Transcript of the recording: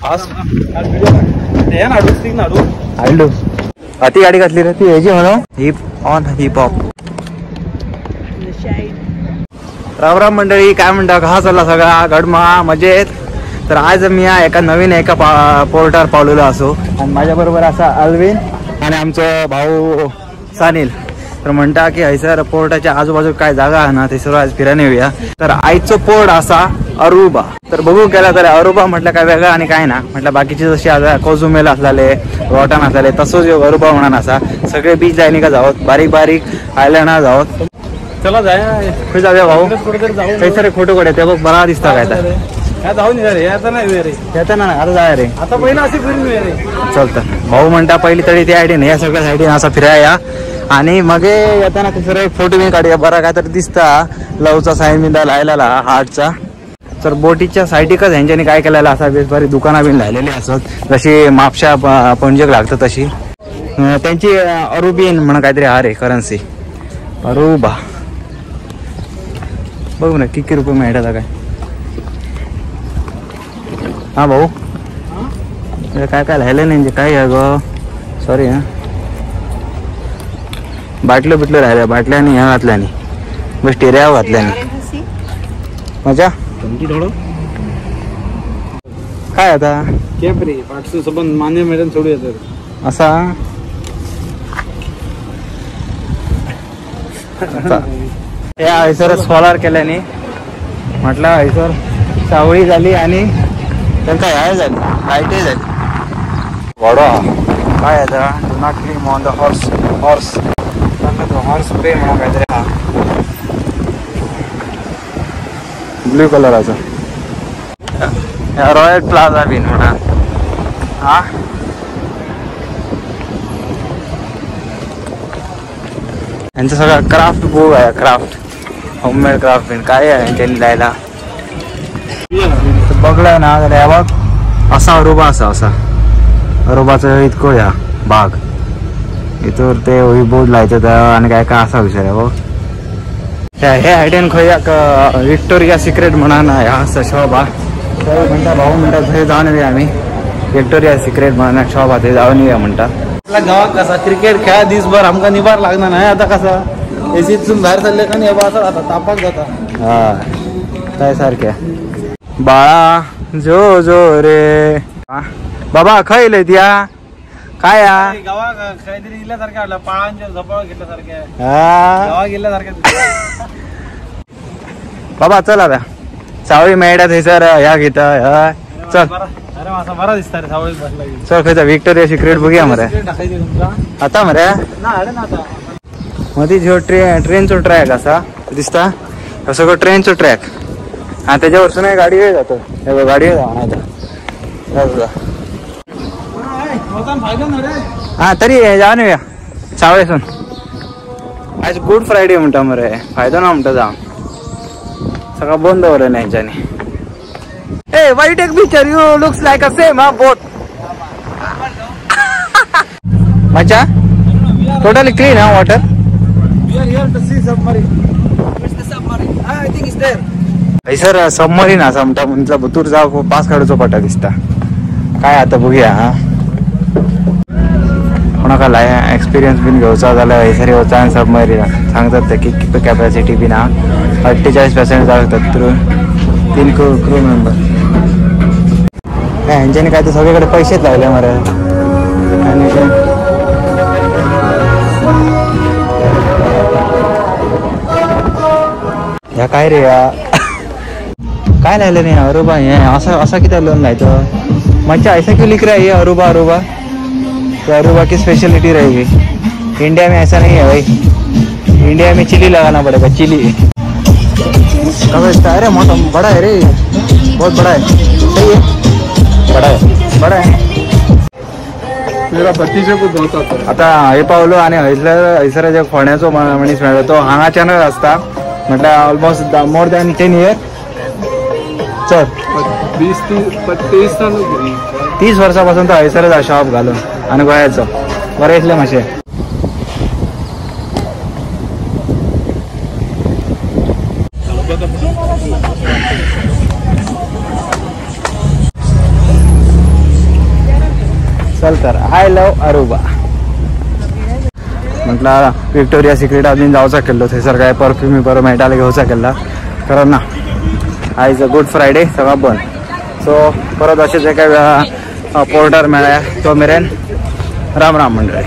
आडू अति गाडी घातली रे ती ह्याची म्हणून heap on heap hop. Ram Ram मंडळी, काय म्हणता, कसा चालला सगळा गडमा मजेत. तर आज मी एका नवीन पोर्टार पावलेलो असो आणि माझ्याबरोबर असा अल्विन आणि आमचं भाऊ सानिल. तर म्हणता की हैसर पोर्टाच्या आजूबाजू काय जागा आहे ना ते सर्व आज फिरायला येऊया. तर आईचं पोर्ट असा अरुबा. तर बघू केला तर अरुबा म्हटलं काय वेगळं आणि काय ना म्हटलं बाकीचे जसे आता कोझुमेल असलेले रॉटन असलेले तसंच अरुबा म्हणून असा सगळे बीच जायनी का जावत बारीक बारीक आयलँड जावत. चला जाय जाऊया भाऊ काही सारे फोटो काढे ते बघ बरा दिसता काय जाऊन रे आता नाही रे येता ना आता जाय रे आता पहिला असे फिरून रे चलतं. भाऊ म्हणता पहिली तरी त्या साईडीने या सगळ्या साईडीने असा फिराया आणि मग येताना दुसरा एक फोटो मी काढूया बरा काय तर दिसता लवचा साईन बिंदा लायला हार्टचा. तर बोटीच्या साईडीकच ह्यांच्यानी काय केलेलं असा बेस बरी दुकानं बिन लायलेली असत जशी मापशा पणजेक लागतं तशी. त्यांची अरुबियन म्हणून काहीतरी आहे करन्सी अरुबा. बघू ना किती रुपये मिळतात काय. हा भाऊ काय काय राहिलं नाही काय आहे ग सॉरी हा बाटलं बिटलं राहिल्या बाटल्याने ह्या घातल्याने बस टेऱ्या घातल्याने मजा काय आता मान्य मॅडम सोडू येतात असा या हैसर सोलार केल्याने म्हटलं हैसर सावळी झाली आणि त्यांचा ह्या झाली लाईटही झाली. वडा काय आता do not clean on the horse horse horse spray म्हणून काहीतरी हा ब्ल्यू कलराचा रॉयल प्लाझा बिन म्हणा हा. यांचं सगळं क्राफ्ट बुक आहे क्राफ्ट होममेड क्राफ्ट बिन काय आहे यांच्यानी लिहायला बघलाय ना तर या बघ असा अरुबा असा अरुबाचं इतकं या बाग इथवर ते होई बोर्ड लायचं आणि काय काय असा विचार आहे बघ. हे आयडियन खय विक्टोरिया सिक्रेट म्हणा ना ह्या शॉप हा म्हणता भाऊ म्हणतात हे जाऊन येऊया आम्ही विक्टोरिया सिक्रेट म्हणा शॉप हा ते जाऊन येऊया म्हणतात. आपल्या गावात कसा क्रिकेट खेळा दिसभर आमका निभार लागणार नाही आता कसा एसीतून बाहेर चालले का नाही असं आता तापाक जाता हा काय सारख्या बाळा जो जो रे बाबा खयले त्या काय गावा काहीतरी गेल्यासारख्या पाळांच्या झपाळ घेतल्यासारख्या गावा गेल्यासारख्या. बाबा चल आता सावळी मेळ्यात हे सर ह्या घेता चल अरे असा बरा दिसता रे सावळी चल खायचा विक्टोरिया सिक्रेट बघूया मरे आता मरे मध्ये जो ट्रेनचो ट्रॅक असा दिसता सगळं ट्रेनचो ट्रॅक हा त्याच्यावरसून गाडी वेळ जातो गाडी हा तरी जाऊन येऊया सावळेसून आज गुड फ्रायडे म्हणता मरे फायदा ना म्हणता जा सगळं बंद होलं नाही ह्याच्याने. ए वाईट एक picture you looks like a same हा बोट मचा टोटली क्लीन हा वॉटर. सर सबमरीन असा म्हणता म्हणजे बुतूर जाव पास काढूचो पटा दिसता काय आता बघूया हा कोणाका एक्सपिरियन्स बीन घेवचा जाल्यार हैसर येवचा आनी सबमरीन सांगतात ते किती कॅपॅसिटी बीन हा 48% जातात थ्रू 3 क्रू मेंबर. ह्यांच्यानी काय तर सगळीकडे पैसेच लावले मरे आणि ह्या काय रे काय लायलं नाही अरुबा हे असा किती लोन लायतं मच्छा ऐसा क्यों लिख रहा है ये अरुबा अरुबा तो अरुबा की स्पेशलिटी रहेगी. इंडिया में ऐसा नहीं है भाई इंडिया में चिली लगाना पड़ेगा चिली. अरे मोटा बड़ा है रे बहुत बड़ा है सही है बड़ा है मेरा भतीजा को बहुत आता. आता हे पावलो आणि हैसर जे फोण्याचो मनीस मेळ्ळो तो हांगाच्यानच आसता म्हटलं ऑलमोस्ट मोर दॅन 10 years. चल 30 वर्षापासून तो हैसरच शॉप घालून आणि गोयाचो बरें इतले मातशे. चल तर आय लव अरुबा. म्हटलं विक्टोरिया सिक्रेट अजून जावचा केल्लो थंयसर काय परफ्यूम बरो मेळटाले घेवचा केला कारण ना आयज गुड फ्रायडे सगळं बंद. सो परत असेच एका पोर्टर मेळ्या तो मेरेन राम राम मंडळी.